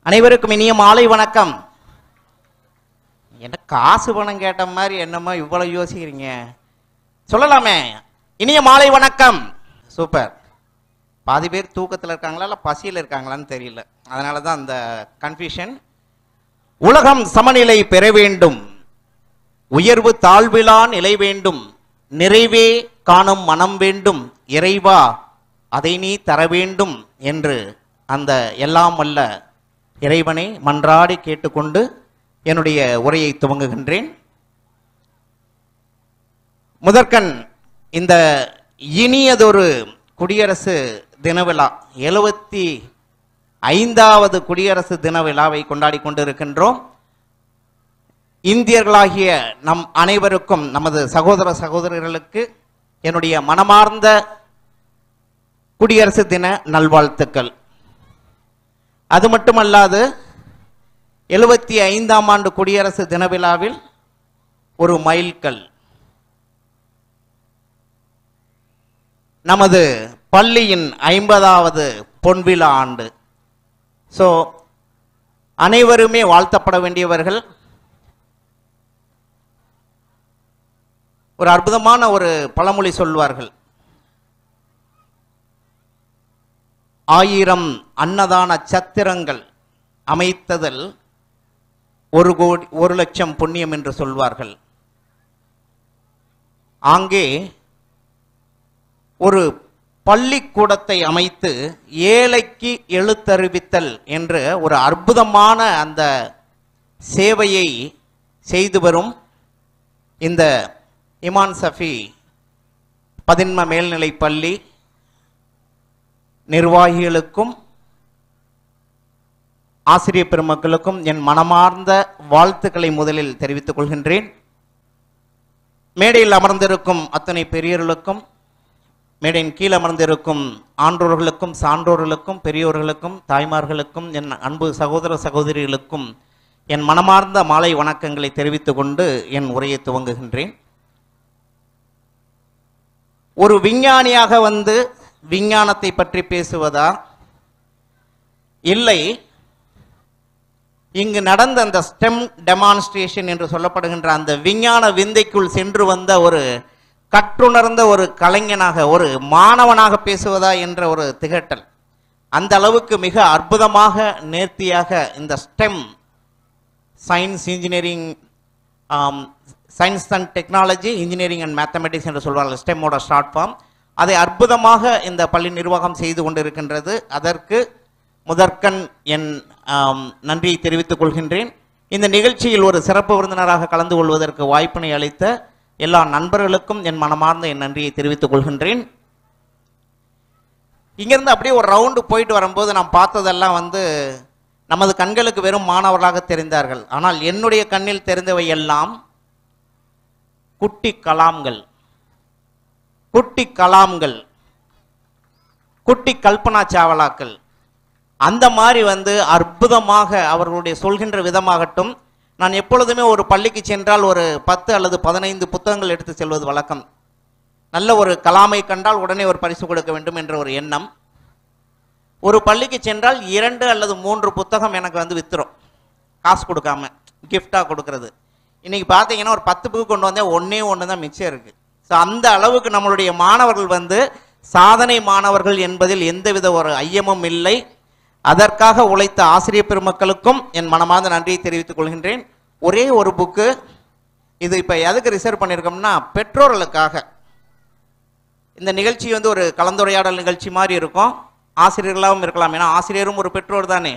அனைவருக்கும் இனிய மாலை வணக்கம். என்ன காசு பணம் கேட்ட மாதிரி என்னமா இவ்வளவு யோசிக்கிறீங்க? சொல்லலாமே. இனிய மாலை வணக்கம். சூப்பர். பாதி பேர் தூக்கத்தில் இருக்காங்களா இல்லை பசியில் இருக்காங்களான்னு தெரியல. அதனால தான் அந்த கன்ஃபியூஷன். உலகம் சமநிலை பெற வேண்டும், உயர்வு தாழ்விலா நிலை வேண்டும், நிறைவே காணும் மனம் வேண்டும், இறைவா அதை நீ தர வேண்டும் என்று அந்த எல்லாம் வல்ல இறைவனை மன்றாடி கேட்டுக்கொண்டு என்னுடைய உரையை துவங்குகின்றேன். முதற்கண் இந்த இனியதொரு குடியரசு தின விழா, 75வது குடியரசு தின விழாவை கொண்டாடி கொண்டிருக்கின்றோம். இந்தியர்களாகிய நம் அனைவருக்கும், நமது சகோதர சகோதரிகளுக்கு என்னுடைய மனமார்ந்த குடியரசு தின நல்வாழ்த்துக்கள். அது மட்டுமல்லாது 75ஆம் ஆண்டு குடியரசு தின விழாவில் ஒரு மைல்கல், நமது பள்ளியின் 50வது பொன்விழா ஆண்டு. ஸோ அனைவருமே வாழ்த்தப்பட வேண்டியவர்கள். ஒரு அற்புதமான ஒரு பழமொழி சொல்வார்கள், 1000 அன்னதான சத்திரங்கள் அமைத்ததில் 1 லட்சம் புண்ணியம் என்று சொல்வார்கள். அங்கே ஒரு பள்ளிக்கூடத்தை அமைத்து ஏழைக்கு எழுத்தறிவித்தல் என்று ஒரு அற்புதமான அந்த சேவையை செய்து வரும் இந்த இமான் சஃபி பதின்ம மேல்நிலை பள்ளி நிர்வாகிகளுக்கும் ஆசிரியர் பெருமக்களுக்கும் என் மனமார்ந்த வாழ்த்துக்களை முதலில் தெரிவித்துக் கொள்கின்றேன். மேடையில் அமர்ந்திருக்கும் அத்தனை பெரியவர்களுக்கும், மேடையின் கீழ் அமர்ந்திருக்கும் ஆன்றோர்களுக்கும், சான்றோர்களுக்கும், பெரியோர்களுக்கும், தாய்மார்களுக்கும், என் அன்பு சகோதர சகோதரிகளுக்கும் என் மனமார்ந்த மாலை வணக்கங்களை தெரிவித்துக் கொண்டு என் உரையை துவங்குகின்றேன். ஒரு விஞ்ஞானியாக வந்து விஞ்ஞானத்தை பற்றி பேசுவதா, இல்லை இங்கு நடந்த அந்த ஸ்டெம் டெமான்ஸ்ட்ரேஷன் என்று சொல்லப்படுகின்ற அந்த விஞ்ஞான விந்தைக்குள் சென்று வந்த ஒரு கற்றுணர்ந்த ஒரு கலைஞனாக, ஒரு மாணவனாக பேசுவதா என்ற ஒரு திகட்டல். அந்த அளவுக்கு மிக அற்புதமாக நேர்த்தியாக இந்த stem, science, engineering, science and technology, engineering and mathematics என்று சொல்வார்கள், ஸ்டெம்மோட ஷார்ட் ஃபார்ம். அதை அற்புதமாக இந்த பள்ளி நிர்வாகம் செய்து கொண்டிருக்கின்றது. அதற்கு முதற்கண் என் நன்றியை தெரிவித்துக் கொள்கின்றேன். இந்த நிகழ்ச்சியில் ஒரு சிறப்பு விருந்தினராக கலந்து கொள்வதற்கு வாய்ப்பினை அளித்த எல்லா நண்பர்களுக்கும் என் மனமார்ந்த என் நன்றியை தெரிவித்துக் கொள்கின்றேன். இங்கிருந்து அப்படியே ஒரு ரவுண்டு போயிட்டு வரும்போது நாம் பார்த்ததெல்லாம் வந்து நமது கண்களுக்கு வெறும் மாணவர்களாக தெரிந்தார்கள். ஆனால் என்னுடைய கண்ணில் தெரிந்தவை எல்லாம் குட்டி கலாம்கள், குட்டி கலாம்கள், குட்டி கல்பனா சாவலாக்கள். அந்த மாதிரி வந்து அற்புதமாக அவர்களுடைய சொல்கின்ற விதமாகட்டும். நான் எப்பொழுதுமே ஒரு பள்ளிக்கு சென்றால் ஒரு 10 அல்லது 15 புத்தகங்கள் எடுத்து செல்வது வழக்கம். நல்ல ஒரு கலாமை கண்டால் உடனே ஒரு பரிசு கொடுக்க வேண்டும் என்ற ஒரு எண்ணம். ஒரு பள்ளிக்கு சென்றால் 2 அல்லது 3 புத்தகம் எனக்கு வந்து வித்துரும், காசு கொடுக்காம கிஃப்டாக கொடுக்கறது. இன்னைக்கு பார்த்தீங்கன்னா ஒரு 10 புக்கு கொண்டு வந்தேன், ஒன்று தான் மிச்சம் இருக்கு. ஸோ அந்த அளவுக்கு நம்மளுடைய மாணவர்கள் வந்து சாதனை மாணவர்கள் என்பதில் எந்தவித ஒரு ஐயமும் இல்லை. அதற்காக உழைத்த ஆசிரியர் பெருமக்களுக்கும் என் மனமார்ந்த நன்றியை தெரிவித்துக் கொள்கின்றேன். ஒரே ஒரு புக்கு, இது இப்போ எதுக்கு ரிசர்வ் பண்ணியிருக்கோம்னா பெற்றோர்களுக்காக. இந்த நிகழ்ச்சி வந்து ஒரு கலந்துரையாடல் நிகழ்ச்சி மாதிரி இருக்கும், ஆசிரியர்களாகவும் இருக்கலாம். ஏன்னா ஆசிரியரும் ஒரு பெற்றோர் தானே.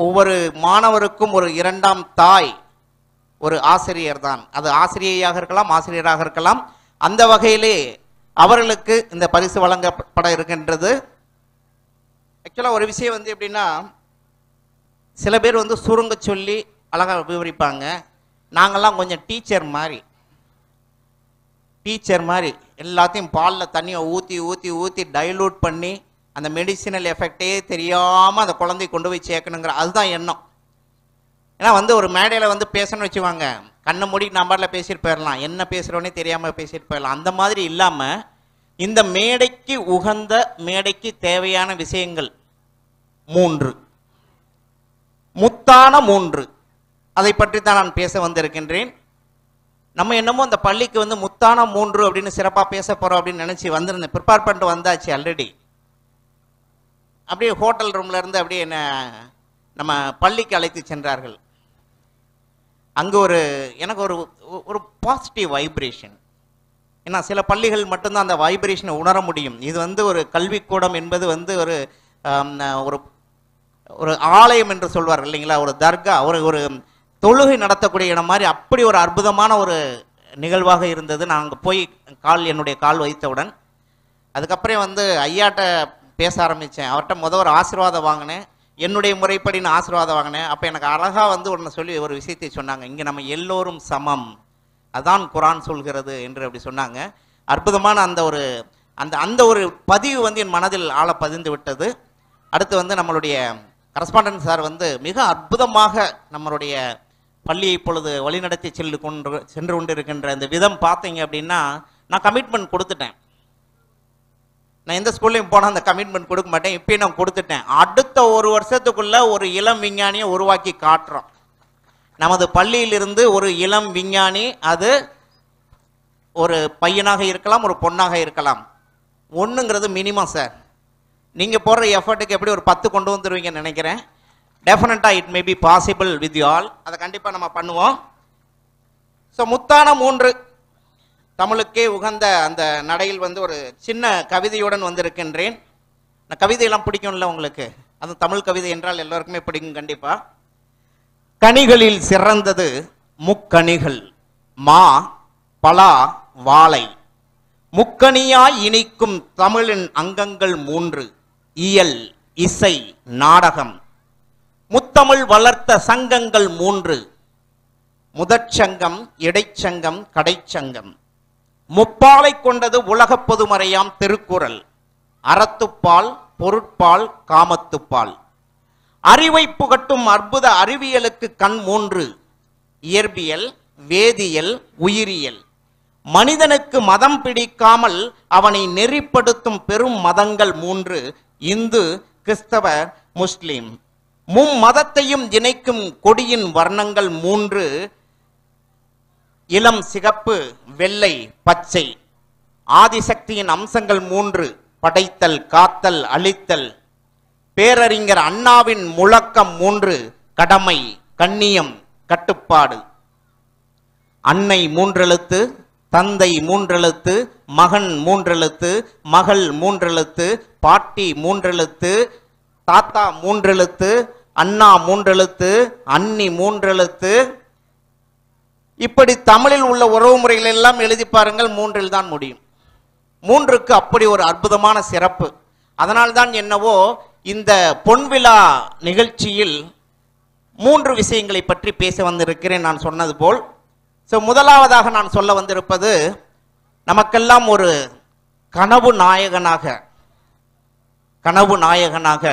ஒவ்வொரு மாணவருக்கும் ஒரு 2ஆம் தாய் ஒரு ஆசிரியர் தான். அது ஆசிரியையாக இருக்கலாம், ஆசிரியராக இருக்கலாம். அந்த வகையிலே அவர்களுக்கு இந்த பரிசு வழங்கப்பட இருக்கின்றது. ஆக்சுவலாக ஒரு விஷயம் வந்து எப்படின்னா, சில பேர் வந்து சுருங்க சொல்லி அழகாக விவரிப்பாங்க. நாங்கள்லாம் கொஞ்சம் டீச்சர் மாதிரி எல்லாத்தையும் பாலில் தண்ணியை ஊற்றி ஊற்றி ஊற்றி டைலூட் பண்ணி அந்த மெடிசினல் எஃபெக்டே தெரியாமல் அந்த குழந்தைய கொண்டு போய் சேர்க்கணுங்கிற அதுதான் எண்ணம். ஏன்னா வந்து ஒரு மேடையில் வந்து பேசணும்னு வச்சுவாங்க, கண்ணை மூடி நம்பரில் பேசிட்டு போயிடலாம், என்ன பேசுகிறோன்னே தெரியாமல் பேசிட்டு போயிடலாம். அந்த மாதிரி இல்லாமல் இந்த மேடைக்கு உகந்த, மேடைக்கு தேவையான விஷயங்கள் 3. முத்தான மூன்று, அதை பற்றி தான் நான் பேச வந்திருக்கின்றேன். நம்ம என்னமோ அந்த பள்ளிக்கு வந்து முத்தான மூன்று அப்படின்னு சிறப்பாக பேச போறோம் அப்படின்னு நினைச்சு வந்திருந்தேன். ப்ரிப்பேர் பண்ணிட்டு வந்தாச்சு ஆல்ரெடி. அப்படியே ஹோட்டல் ரூம்ல இருந்து அப்படியே என்ன நம்ம பள்ளிக்கு அழைத்து சென்றார்கள். அங்கு எனக்கு ஒரு பாசிட்டிவ் வைப்ரேஷன். ஏன்னா சில பள்ளிகள் மட்டும்தான் அந்த வைப்ரேஷனை உணர முடியும். இது வந்து ஒரு கல்விக்கூடம் என்பது வந்து ஒரு ஒரு ஆலயம் என்று சொல்வார்கள் இல்லைங்களா, ஒரு தர்கா, ஒரு தொழுகை நடத்தக்கூடிய இடம் மாதிரி. அப்படி ஒரு அற்புதமான ஒரு நிகழ்வாக இருந்தது. நான் அங்கே போய் என்னுடைய கால் வைத்தவுடன் அதுக்கப்புறம் வந்து ஐயாட்ட பேச ஆரம்பித்தேன். அவர்கிட்ட ஒரு ஆசீர்வாதம் வாங்கினேன். என்னுடைய முறைப்படி நான் ஆசீர்வாதம் வாங்கினேன். அப்போ எனக்கு அழகாக வந்து ஒன்று சொல்லி ஒரு விஷயத்தை சொன்னாங்க. இங்கே நம்ம எல்லோரும் சமம், அதான் குரான் சொல்கிறது என்று அப்படி சொன்னாங்க. அற்புதமான அந்த ஒரு பதிவு வந்து என் மனதில் ஆழ பதிந்து விட்டது. அடுத்து வந்து நம்மளுடைய கரஸ்பாண்டன்ட் சார் வந்து மிக அற்புதமாக நம்மளுடைய பள்ளியை இப்பொழுது வழிநடத்தி சென்று கொண்டிருக்கின்ற இந்த விதம் பார்த்தீங்க அப்படின்னா, நான் கமிட்மெண்ட் கொடுத்துட்டேன். நான் எந்த ஸ்கூல்லையும் போனால் அந்த கமிட்மெண்ட் கொடுக்க மாட்டேன். இப்பயும் நான் கொடுத்துட்டேன். அடுத்த ஒரு வருஷத்துக்குள்ள ஒரு இளம் விஞ்ஞானியை உருவாக்கி காட்டுறோம். நமது பள்ளியிலிருந்து ஒரு இளம் விஞ்ஞானி, அது ஒரு பையனாக இருக்கலாம், ஒரு பொண்ணாக இருக்கலாம். ஒன்றுங்கிறது மினிமம் சார். நீங்கள் போடுற எஃபர்ட்டுக்கு எப்படி ஒரு 10 கொண்டு வந்துடுவீங்கன்னு நினைக்கிறேன். டெஃபினட்டாக it may be possible with you all. அதை கண்டிப்பாக நம்ம பண்ணுவோம். ஸோ முத்தான மூன்று, தமிழுக்கே உகந்த அந்த நடையில் வந்து ஒரு சின்ன கவிதையுடன் வந்திருக்கின்றேன். நான் கவிதையெல்லாம் பிடிக்கும்ல உங்களுக்கு, அது தமிழ் கவிதை என்றால் எல்லோருக்குமே பிடிக்கும் கண்டிப்பாக. கனிகளில் சிறந்தது முக்கனிகள், மா பலா வாழை. முக்கனியாய் இனிக்கும் தமிழின் அங்கங்கள் 3, இயல் இசை நாடகம். முத்தமிழ் வளர்த்த சங்கங்கள் 3, முதற்சங்கம் இடைச்சங்கம் கடைச்சங்கம். முப்பாலை கொண்டது உலக பொதுமறையாம் திருக்குறள், அறத்துப்பால் பொருட்பால் காமத்துப்பால். அறிவை புகட்டும் அற்புத அறிவியலுக்கு கண் 3, இயற்பியல் வேதியியல் உயிரியல். மனிதனுக்கு மதம் பிடிக்காமல் அவனை நெறிப்படுத்தும் பெரும் மதங்கள் 3, இந்து கிறிஸ்தவ முஸ்லிம். மும்மதத்தையும் இணைக்கும் கொடியின் வர்ணங்கள் 3, இளம் சிகப்பு வெள்ளை பச்சை. ஆதிசக்தியின் அம்சங்கள் 3, படைத்தல் காத்தல் அழித்தல். பேரறிஞர் அண்ணாவின் முழக்கம் 3, கடமை கண்ணியம் கட்டுப்பாடு. அன்னை 3 எழுத்து, தந்தை 3 எழுத்து, மகன் 3 எழுத்து, மகள் 3 எழுத்து, பாட்டி 3 எழுத்து, தாத்தா 3 எழுத்து, அண்ணா 3 எழுத்து, அன்னி 3 எழுத்து. இப்படி தமிழில் உள்ள உறவு முறைகள் எல்லாம் எழுதி பாருங்கள், 3இல் தான் முடியும். 3க்கு அப்படி ஒரு அற்புதமான சிறப்பு. அதனால்தான் என்னவோ இந்த பொன்விழா நிகழ்ச்சியில் 3 விஷயங்களை பற்றி பேச வந்திருக்கிறேன். நான் சொன்னது போல் முதலாவதாக நான் சொல்ல வந்திருப்பது, நமக்கெல்லாம் ஒரு கனவு நாயகனாக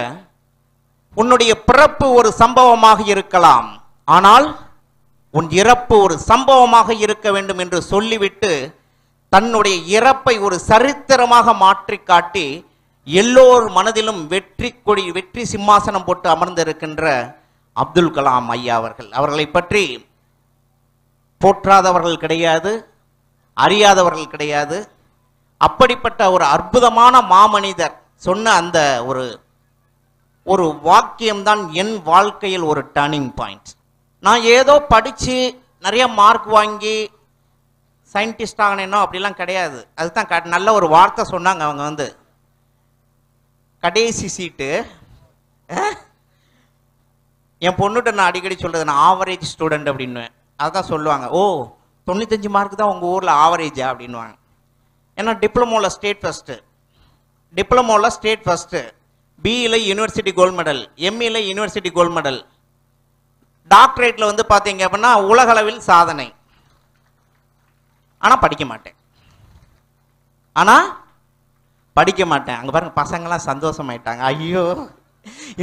உன்னுடைய பிறப்பு ஒரு சம்பவமாக இருக்கலாம், ஆனால் உன் இறப்பு ஒரு சம்பவமாக இருக்க வேண்டும் என்று சொல்லிவிட்டு தன்னுடைய இறப்பை ஒரு சரித்திரமாக மாற்றி காட்டி எல்லோர் மனதிலும் வெற்றி சிம்மாசனம் போட்டு அமர்ந்திருக்கின்ற அப்துல் கலாம் ஐயா அவர்கள். அவர்களை பற்றி போற்றாதவர்கள் கிடையாது, அறியாதவர்கள் கிடையாது. அப்படிப்பட்ட ஒரு அற்புதமான மாமனிதர் சொன்ன அந்த ஒரு வாக்கியம்தான் என் வாழ்க்கையில் ஒரு டர்னிங் பாயிண்ட். நான் ஏதோ படித்து நிறைய மார்க் வாங்கி சயின்டிஸ்ட் ஆகணும் அப்படிலாம் கிடையாது. அதுதான் நல்ல ஒரு வார்த்தை சொன்னாங்க அவங்க வந்து, கடைசி சீட்டு. என் பொண்ணுகிட்ட நான் அடிக்கடி சொல்றது, நான் ஆவரேஜ் ஸ்டூடெண்ட் அப்படின்னு. அதுதான் சொல்லுவாங்க, ஓ 95 மார்க் தான் உங்கள் ஊரில் ஆவரேஜா அப்படின்வாங்க. ஏன்னா டிப்ளமோவில் ஸ்டேட் ஃபஸ்ட்டு, பிஇயில் யூனிவர்சிட்டி கோல்டு மெடல், எம்இயில் யூனிவர்சிட்டி கோல்டு மெடல், டாக்டரேட்டில் வந்து பார்த்தீங்க அப்படின்னா உலகளவில் சாதனை. ஆனால் படிக்க மாட்டேன். அங்கே பாருங்க, பசங்களாம் சந்தோஷமாயிட்டாங்க. ஐயோ,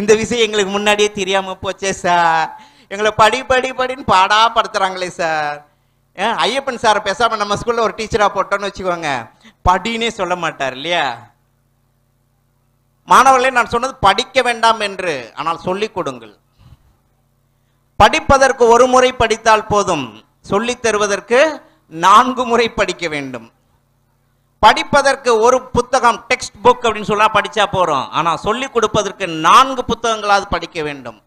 இந்த விஷயம் எங்களுக்கு முன்னாடியே தெரியாமல் போச்சே சார், எங்களை படின்னு பாடாப்படுத்துறாங்களே சார். ஐயப்பன் சார் பேசாம நம்ம ஸ்கூல்ல ஒரு டீச்சரா போட்டோன்னு வச்சுக்கோங்க, படினே சொல்ல மாட்டார் இல்லையா? மாணவர்களே, நான் சொன்னது படிக்க வேண்டாம் என்று, ஆனால் சொல்லிக் கொடுங்கள். படிப்பதற்கு ஒரு முறை படித்தால் போதும், சொல்லித் தருவதற்கு 4 முறை படிக்க வேண்டும். படிப்பதற்கு ஒரு புத்தகம் டெக்ஸ்ட் புக் அப்படின்னு சொல்ல படிச்சா போறோம், ஆனா சொல்லிக் கொடுப்பதற்கு 4 புத்தகங்களாவது படிக்க வேண்டும்.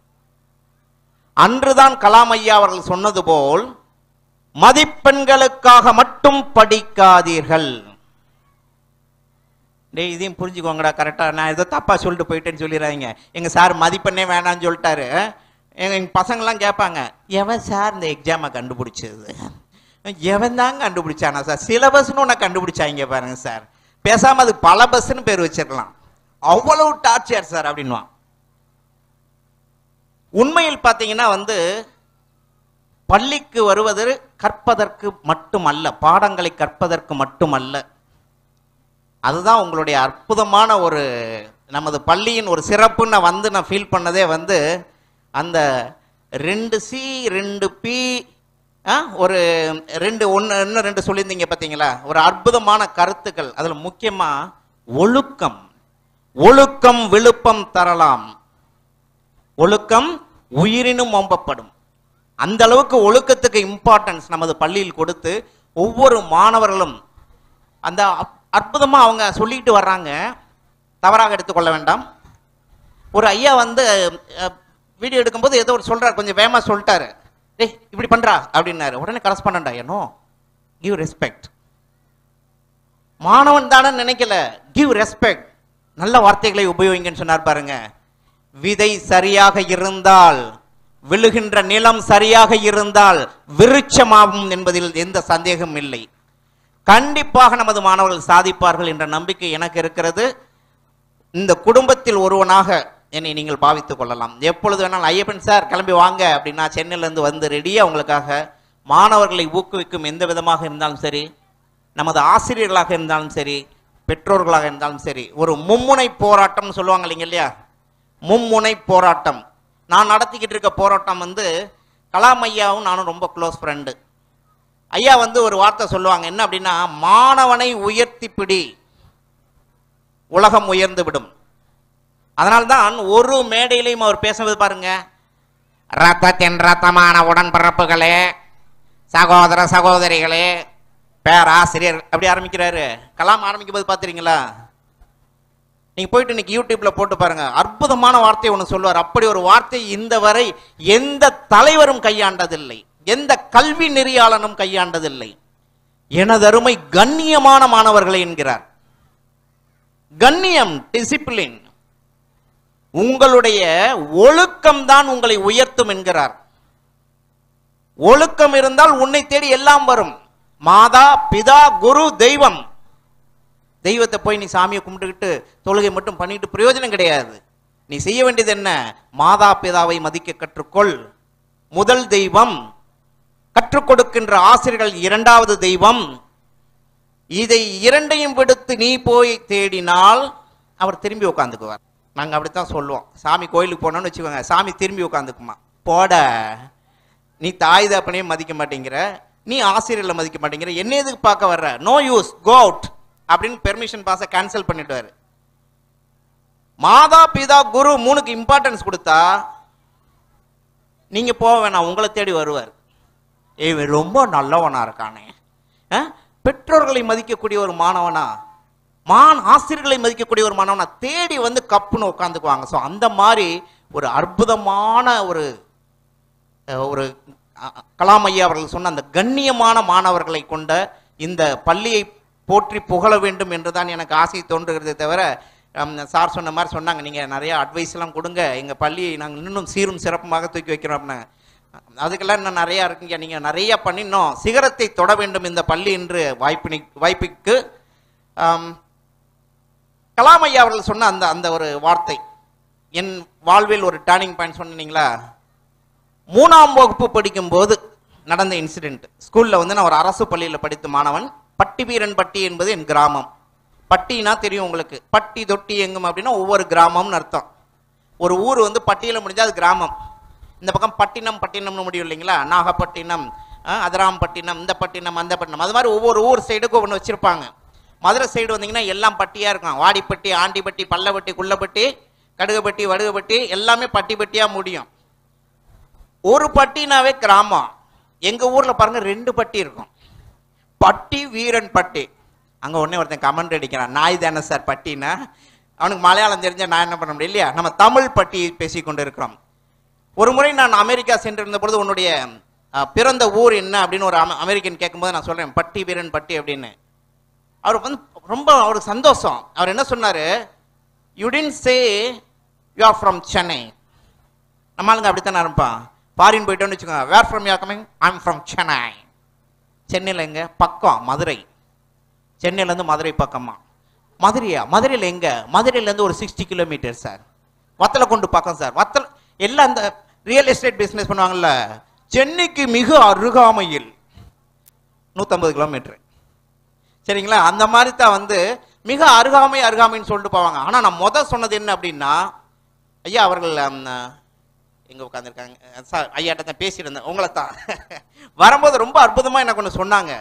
அன்றுதான் கலாம் ஐயா அவர்கள் சொன்னது போல், மதிப்பெண்களுக்காக மட்டும் படிக்காதீர்கள். டேய் இதையும் புரிஞ்சுக்கோங்கடா கரெக்டா, நான் ஏதோ தப்பா சொல்லிட்டு போயிட்டேன்னு சொல்லிடுறாங்க. எங்க சார் மதிப்பெண்ணே வேணான்னு சொல்லிட்டாரு. எங்க பசங்கள்லாம் கேட்பாங்க, எவன் சார் இந்த எக்ஸாமை கண்டுபிடிச்சது, எவன் தாங்க கண்டுபிடிச்சானா சார், சிலபஸ்ன்னு ஒன்று கண்டுபிடிச்சாங்க பாருங்க சார், பேசாம அது பல பஸ்ன்னு பேர் வச்சிருக்கலாம், அவ்வளவு டார்ச்சர் சார் அப்படின்வான். உண்மையில் பார்த்தீங்கன்னா பள்ளிக்கு வருவது கற்பதற்கு மட்டுமல்ல, பாடங்களை கற்பதற்கு மட்டுமல்ல. அதுதான் உங்களுடைய அற்புதமான ஒரு நமது பள்ளியின் ஒரு சிறப்புன்னு நான் ஃபீல் பண்ணதே அந்த 2C 2P ஒரு 2 சொல்லியிருந்தீங்க பார்த்தீங்களா, ஒரு அற்புதமான கருத்துக்கள். அதில் முக்கியமா ஒழுக்கம். ஒழுக்கம் விழுப்பம் தரலாம், ஒழுக்கம் உயிரினும் ஓம்பப்படும். அந்த அளவுக்கு ஒழுக்கத்துக்கு இம்பார்ட்டன்ஸ் நமது பள்ளியில் கொடுத்து ஒவ்வொரு மாணவர்களும் அந்த அற்புதமா அவங்க சொல்லிட்டு வர்றாங்க. தவறாக எடுத்துக்கொள்ள வேண்டாம். ஒரு ஐயா வீடியோ எடுக்கும்போது ஏதோ ஒரு சொல்றாரு, கொஞ்சம் வேகமா சொல்லிட்டாரு, டேய் இப்படி பண்றா அப்படின்னாரு. உடனே கரஸ்பாண்டன்ட் ஐயனோ கிவ் ரெஸ்பெக்ட், மாணவன் தானே நினைக்கல, கிவ் ரெஸ்பெக்ட், நல்ல வார்த்தைகளை உபயோகிங்கன்னு சொன்னார் பாருங்க. விதை சரியாக இருந்தால், விழுகின்ற நிலம் சரியாக இருந்தால் விருட்சமாகும் என்பதில் எந்த சந்தேகமும் இல்லை. கண்டிப்பாக நமது மாணவர்கள் சாதிப்பார்கள் என்ற நம்பிக்கை எனக்கு இருக்கிறது. இந்த குடும்பத்தில் ஒருவனாக என்னை நீங்கள் பாவித்துக் கொள்ளலாம். எப்பொழுது வேணாலும் ஐயப்பன் சார் கிளம்பி வாங்க அப்படின்னா சென்னையிலேருந்து ரெடியா உங்களுக்காக மாணவர்களை ஊக்குவிக்கும் எந்த விதமாக இருந்தாலும் சரி, நமது ஆசிரியர்களாக இருந்தாலும் சரி, பெற்றோர்களாக இருந்தாலும் சரி, ஒரு மும்முனை போராட்டம் சொல்லுவாங்க இல்லைங்க இல்லையா, மும்முனை போராட்டம். நான் நடத்திக்கிட்டு இருக்க போராட்டம் கலாம் ஐயாவும் நானும் ரொம்ப க்ளோஸ் ஃப்ரெண்டு. ஐயா ஒரு வார்த்தை சொல்லுவாங்க, என்ன அப்படின்னா, மாணவனை உயர்த்தி பிடி உலகம் உயர்ந்து விடும். அதனால்தான் ஒரு மேடையிலையும் அவர் பேசுவது பாருங்க, ரத்தத்தின் ரத்தமான உடன்பிறப்புகளே, சகோதர சகோதரிகளே, பேராசிரியர் அப்படி ஆரம்பிக்கிறாரு. கலாம் ஆரம்பிக்கும் போது பார்த்துறீங்களா? நீங்க போயிட்டு இன்னைக்கு யூடியூப்ல போட்டு பாருங்க, அற்புதமான வார்த்தை ஒன்று சொல்லுவார். அப்படி ஒரு வார்த்தை இந்த வரை எந்த தலைவரும் கையாண்டதில்லை, எந்த கல்வி நெறியாளனும் கையாண்டதில்லை. எனதருமை கண்ணியமான மாணவர்களை என்கிறார். கண்ணியம், டிசிப்ளின், உங்களுடைய ஒழுக்கம் தான் உங்களை உயர்த்தும் என்கிறார். ஒழுக்கம் இருந்தால் உன்னை தேடி எல்லாம் வரும். மாதா பிதா குரு தெய்வம். தெய்வத்தை போய் நீ சாமியை கும்பிட்டுக்கிட்டு தொழுகை மட்டும் பண்ணிட்டு பிரயோஜனம் கிடையாது. நீ செய்ய வேண்டியது என்ன? மாதா பிதாவை மதிக்க கற்றுக்கொள். முதல் தெய்வம். கற்றுக் கொடுக்கின்ற ஆசிரியர்கள் 2வது தெய்வம். இதை இரண்டையும் விடுத்து நீ போய் தேடினால் அவர் திரும்பி உட்காந்துக்குவார். நாங்க அப்படித்தான் சொல்லுவோம். சாமி கோயிலுக்கு போனோம்னு வச்சுக்கோங்க, சாமி திரும்பி உட்காந்துக்குமா. போட, நீ தாய் தகப்பனையும் மதிக்க மாட்டேங்கிற, நீ ஆசிரியர்களை மதிக்க மாட்டேங்கிற, என்ன எதுக்கு பார்க்க வர்ற, நோ யூஸ், கோ அவுட் அப்படின்னு பெர்மிஷன் பாஸை கேன்சல் பண்ணிடுவாரு. மாதா பிதா குரு 3க்கு இம்பார்ட்டன்ஸ் கொடுத்தா நீங்க போக வேணாம், உங்களை தேடி வருவார். ஏய் ரொம்ப நல்லவனா இருக்கானே, பெற்றோர்களை மதிக்கக்கூடிய ஒரு மாணவனா, ஆசிரியர்களை மதிக்கக்கூடிய ஒரு மாணவனா தேடி கப்புன்னு உட்காந்துக்குவாங்க. ஸோ அந்த மாதிரி ஒரு அற்புதமான ஒரு கலாம் ஐயா அவர்கள் சொன்ன அந்த கண்ணியமான மாணவர்களை கொண்ட இந்த பள்ளியை போற்றி புகழ வேண்டும் என்றுதான் எனக்கு ஆசை தோன்றுகிறதே தவிர, சார் சொன்ன மாதிரி சொன்னாங்க, நீங்கள் நிறைய அட்வைஸ் எல்லாம் கொடுங்க, எங்கள் பள்ளியை நாங்கள் இன்னும் சீரும் சிறப்புமாக தூக்கி வைக்கிறோம் அப்படின்னா, அதுக்கெல்லாம் இன்னும் நிறையா இருக்குங்க, நீங்கள் நிறைய பண்ணினோம், சிகரத்தை தொட வேண்டும் இந்த பள்ளி என்று வாய்ப்புக்கு கலாம் ஐயா அவர்கள் சொன்ன அந்த ஒரு வார்த்தை என் வாழ்வில் ஒரு டர்னிங் பாயிண்ட் சொன்னீங்களா. 3ஆம் வகுப்பு படிக்கும் போது நடந்த இன்சிடென்ட். ஸ்கூல்ல நான் ஒரு அரசு பள்ளியில் படித்த மாணவன். பட்டிவீரன்பட்டி என்பது என் கிராமம். பட்டினா தெரியும் உங்களுக்கு, பட்டி தொட்டி எங்கும் அப்படின்னா ஒவ்வொரு கிராமம்னு அர்த்தம். ஒரு ஊர் பட்டியல முடிஞ்சா அது கிராமம். இந்த பக்கம் பட்டினம் பட்டினம்னு முடியும் இல்லைங்களா, நாகப்பட்டினம், அதிராம்பட்டினம், இந்த பட்டினம் அந்த பட்டினம், அது மாதிரி ஒவ்வொரு ஊர் சைடுக்கும் ஒன்று வச்சிருப்பாங்க. மதுரை சைடு வந்தீங்கன்னா எல்லாம் பட்டியா இருக்கும். வாடிப்பட்டி, ஆண்டிப்பட்டி, பள்ளப்பட்டி, குள்ளப்பட்டி, கடுகுப்பட்டி, வடுகுப்பட்டி எல்லாமே பட்டி பட்டியா முடியும். ஒரு பட்டினாவே கிராமம். எங்க ஊர்ல பாருங்க 2 பட்டி இருக்கும். பட்டி வீரன் பட்டி. அங்க உடனே ஒருத்தன் கமெண்ட் அடிக்கிறான், நாய் தானே சார் பட்டினா. அவனுக்கு மலையாளம் தெரிஞ்சா நான் என்ன பண்ண முடியும் இல்லையா? நம்ம தமிழ் பட்டி பேசி கொண்டு இருக்கிறோம். ஒரு முறை நான் அமெரிக்கா சென்றிருந்த பொழுது உன்னுடைய பிறந்த ஊர் என்ன அப்படின்னு ஒரு அமெரிக்கன் கேட்கும்போது நான் சொல்றேன் பட்டி வீரன் பட்டி அப்படின்னு. அவர் வந்து ரொம்ப அவருக்கு சந்தோஷம். அவர் என்ன சொன்னாரு, you didn't say you are from Chennai. நம்ம ஆளுங்க அப்படித்தான் ஆரம்பிப்பான். ஃபாரின் போயிட்டோன்னு வச்சுக்கோங்க, where from you are coming, I am from Chennai. சென்னையில் எங்க பக்கம்? மதுரை. சென்னையிலேருந்து மதுரை பக்கமா? மதுரையா? மதுரையில் எங்க? மதுரையிலேருந்து ஒரு 60 கிலோமீட்டர் சார். வத்தலை கொண்டு பக்கம் சார். வத்தல் எல்லாம் அந்த ரியல் எஸ்டேட் பிஸ்னஸ் பண்ணுவாங்கல்ல, சென்னைக்கு மிக அருகாமையில் 150 கிலோமீட்டர். சரிங்களா? அந்த மாதிரி தான் வந்து மிக அருகாமைன்னு சொல்லிட்டு போவாங்க. ஆனால் நான் சொன்னது என்ன அப்படின்னா, ஐயா அவர்கள் எங்க உட்காந்துருக்காங்க ஐயாட்ட தான் பேசியிருந்தேன், உங்களை தான். வரும்போது ரொம்ப அற்புதமா எனக்கு ஒன்று சொன்னாங்க,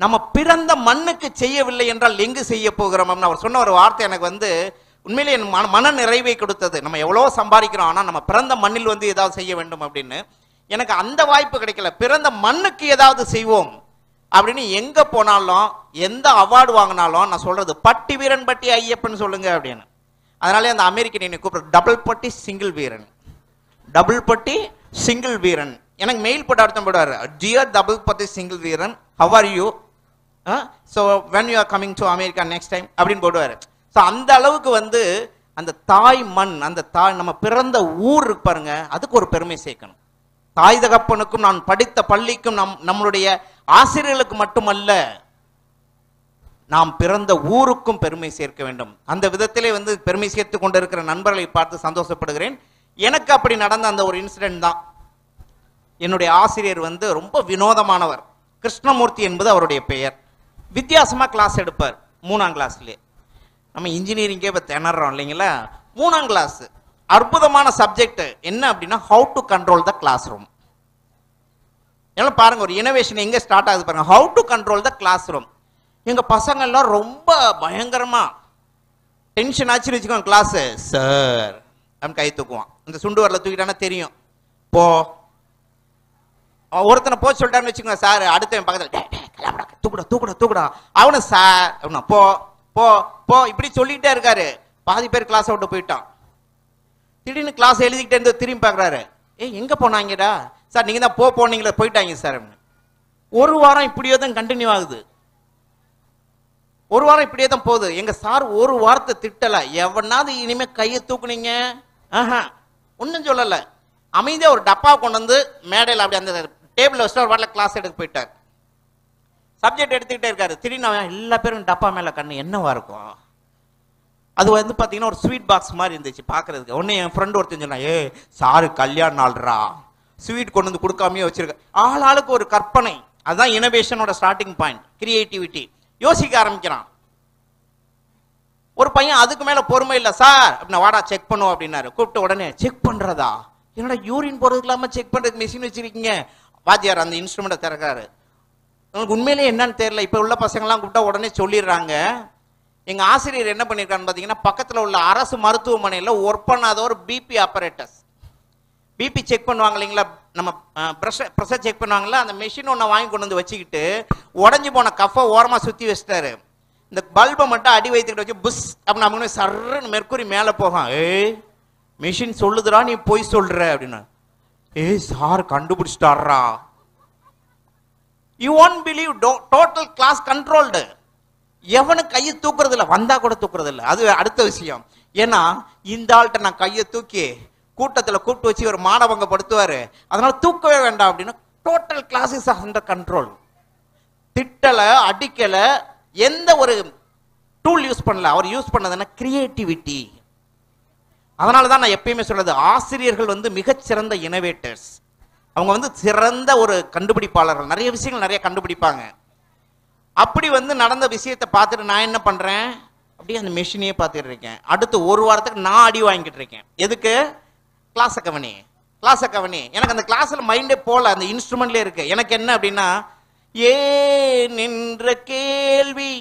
நம்ம பிறந்த மண்ணுக்கு செய்யவில்லை என்றால் எங்கு செய்ய போகிறோம். அவர் சொன்ன ஒரு வார்த்தை எனக்கு வந்து உண்மையிலே என் மன நிறைவை கொடுத்தது. நம்ம எவ்வளோ சம்பாதிக்கிறோம், ஆனால் நம்ம பிறந்த மண்ணில் வந்து ஏதாவது செய்ய வேண்டும் அப்படின்னு. எனக்கு அந்த வாய்ப்பு கிடைக்கல. பிறந்த மண்ணுக்கு ஏதாவது செய்வோம் அப்படின்னு எங்க போனாலும் எந்த அவார்டு வாங்கினாலும் நான் சொல்றது பட்டி வீரன் பட்டி ஐயப்பன் சொல்லுங்க அப்படின்னு. அதனாலே அந்த அமெரிக்கன் என்னை கூப்பிடுறது டபுள் பட்டி சிங்கிள் வீரன், டபுள் பட்டி சிங்கிள் வீரன். எனக்கு மெயில் போட்டு அர்த்தம் போடுவார், டியர் டபுள் பட்டி சிங்கிள் வீரன், how are you, so when you are coming to America next time அப்படின்னு போடுவார். ஸோ அந்த அளவுக்கு வந்து அந்த தாய் மண், அந்த தாய் நம்ம பிறந்த ஊர் இருக்கு பாருங்க, அதுக்கு ஒரு பெருமை சேர்க்கணும். தாய் தகப்பனுக்கும் நான் படித்த பள்ளிக்கும் நம்மளுடைய ஆசிரியர்களுக்கு மட்டுமல்ல, நாம் பிறந்த ஊருக்கும் பெருமை சேர்க்க வேண்டும். அந்த விதத்திலே வந்து பெருமை சேர்த்து கொண்டிருக்கிற நண்பர்களை பார்த்து சந்தோஷப்படுகிறேன். எனக்கு அப்படி நடந்த அந்த ஒரு இன்சிடென்ட் தான். என்னுடைய ஆசிரியர் வந்து ரொம்ப வினோதமானவர். கிருஷ்ணமூர்த்தி என்பது அவருடைய பெயர். வித்தியாசமா கிளாஸ் எடுப்பார் 3ஆம் கிளாஸ்லேயே. நம்ம இன்ஜினியரிங்கே இப்போ திணறோம் இல்லைங்களா? 3ஆம் கிளாஸ் அற்புதமான சப்ஜெக்ட் என்ன அப்படின்னா, how to control the classroom. எல்லாம் பாருங்க, ஒரு இனோவேஷன் எங்க ஸ்டார்ட் ஆகுது பாருங்க, how to control the classroom. எங்க பசங்க எல்லாம் ரொம்ப பயங்கரமா டென்ஷன் ஆச்சுன்னு வச்சுக்கோங்க. கிளாஸ் சார் அப்படின்னு கை தூக்குவான். இந்த சுண்டு வரல தூக்கிட்டானா தெரியும், போ. ஒருத்தனை போக சொல்லிட்டான்னு வச்சுக்கோங்க, சார் அடுத்த பக்கத்தில் தூக்குடா தூக்குடா தூக்குடா, அவனு சார் அப்படின்னா போ போ போ இப்படி சொல்லிக்கிட்டே இருக்காரு. பாதி பேர் கிளாஸ் விட்டு போயிட்டான். திடீர்னு கிளாஸ் எழுதிக்கிட்டே இருந்து திரும்பி பார்க்குறாரு, எங்க போனாங்கடா சார், நீங்க தான் போனீங்களே, போயிட்டாங்க சார். ஒரு வாரம் இப்படியே தான் கண்டினியூ ஆகுது. ஒரு வாரம் இப்படியே தான் போகுது. எங்க சார் ஒரு வாரத்தை திட்டல, எவனாவது இனிமே கையை தூக்குனீங்க ஒன்னும் சொல்லல. அமைதியா ஒரு டப்பா கொண்டு வந்து மேடையில் அப்படி அந்த டேபிள் வச்சுட்டு ஒரு வாட்டில் கிளாஸ் எடுக்க போயிட்டார். சப்ஜெக்ட் எடுத்துக்கிட்டே இருக்காரு. திடீர்னு எல்லா பேரும் டப்பா மேல கண்ணு என்னவா இருக்கும். அது வந்து பாத்தீங்கன்னா ஒரு ஸ்வீட் பாக்ஸ் மாதிரி இருந்துச்சு பாக்குறதுக்கு. உடனே என் ஃப்ரெண்ட் ஒருத்தன் சொன்னா, சாரு கல்யாண நாள்ரா, ஸ்வீட் கொண்டு வந்து கொடுக்காமயே வச்சிருக்க. ஆளுக்கு ஒரு கற்பனை. அதுதான் இனோவேஷனோட ஸ்டார்டிங் பாயிண்ட், கிரியேட்டிவிட்டி. யோசிக்க ஆரம்பிக்கிறான். ஒரு பையன் அதுக்கு மேல பொறுமை இல்லை, சார் அப்படின்னா வாடா செக் பண்ணுவோம் அப்படின்னாரு. கூப்பிட்டு உடனே செக் பண்றதா, என்னடா யூரின் போறதுக்கு இல்லாம செக் பண்றதுக்கு மிஷின் வச்சிருக்கீங்க. வாத்தியார் அந்த இன்ஸ்ட்ருமெண்ட்டை திறக்காரு. உங்களுக்கு உண்மையிலேயே என்னன்னு தெரியல. இப்ப உள்ள பசங்கள்லாம் கூப்பிட்டா உடனே சொல்லிடுறாங்க. எங்க ஆசிரியர் என்ன பண்ணிருக்கான்னு பாத்தீங்கன்னா, பக்கத்துல உள்ள அரசு மருத்துவமனையில ஒர்க் பண்ணாத ஒரு பிபி ஆபரேட்டர்ஸ், பிபி செக் பண்ணுவாங்க இல்லைங்களா, நம்ம ப்ரெஷர் செக் பண்ணுவாங்களா, அந்த மெஷின் ஒன்று வாங்கி கொண்டு வந்து வச்சுக்கிட்டு உடஞ்சி போன கஃபை ஓரமா சுத்தி வச்சுட்டாரு. இந்த பல்பை மட்டும் அடி வைத்துக்கிட்டு வச்சு புஷ் அப்படின்னு அவங்க சர்ன்னு மெர்க்குரி மேல போகும். மிஷின் சொல்லுதுரா நீ போய் சொல்ற அப்படின்னா, சார் கண்டுபிடிச்சிட்டாரா. You won't believe, total class controlled. எவனு கையை தூக்குறது இல்லை, வந்தா கூட தூக்குறது இல்லை. அது அடுத்த விஷயம். ஏன்னா இந்த ஆள்கிட்ட நான் கையை தூக்கி கூட்டத்தில் கூப்பிட்டு வச்சு ஒரு மாணவங்க படுத்துவாரு, அதனால தூக்கவே வேண்டாம் அப்படின்னு total class is under control. திட்டல, அடிக்கல, எந்த ஒரு டூல் யூஸ் பண்ணல. அவர் யூஸ் பண்ணதுன்னா கிரியேட்டிவிட்டி. அதனாலதான் நான் எப்பயுமே சொல்றது, ஆசிரியர்கள் வந்து மிகச்சிறந்த இனோவேட்டர்ஸ். அவங்க வந்து சிறந்த ஒரு கண்டுபிடிப்பாளர்கள். நிறைய விஷயங்கள் நிறைய கண்டுபிடிப்பாங்க. அப்படி வந்து நடந்த விஷயத்தை பார்த்துட்டு நான் என்ன பண்றேன், அப்படியே அந்த மெஷினையே பார்த்துட்டு இருக்கேன். அடுத்து ஒரு வாரத்துக்கு நான் அடி வாங்கிட்டு இருக்கேன். எதுக்கு? கிளாஸை கவனி, கிளாஸை கவனி. எனக்கு அந்த கிளாஸ்ல மைண்டே போல, அந்த இன்ஸ்ட்ருமெண்ட்ல இருக்கு. எனக்கு என்ன அப்படின்னா, ஏன் என்ற கேள்வி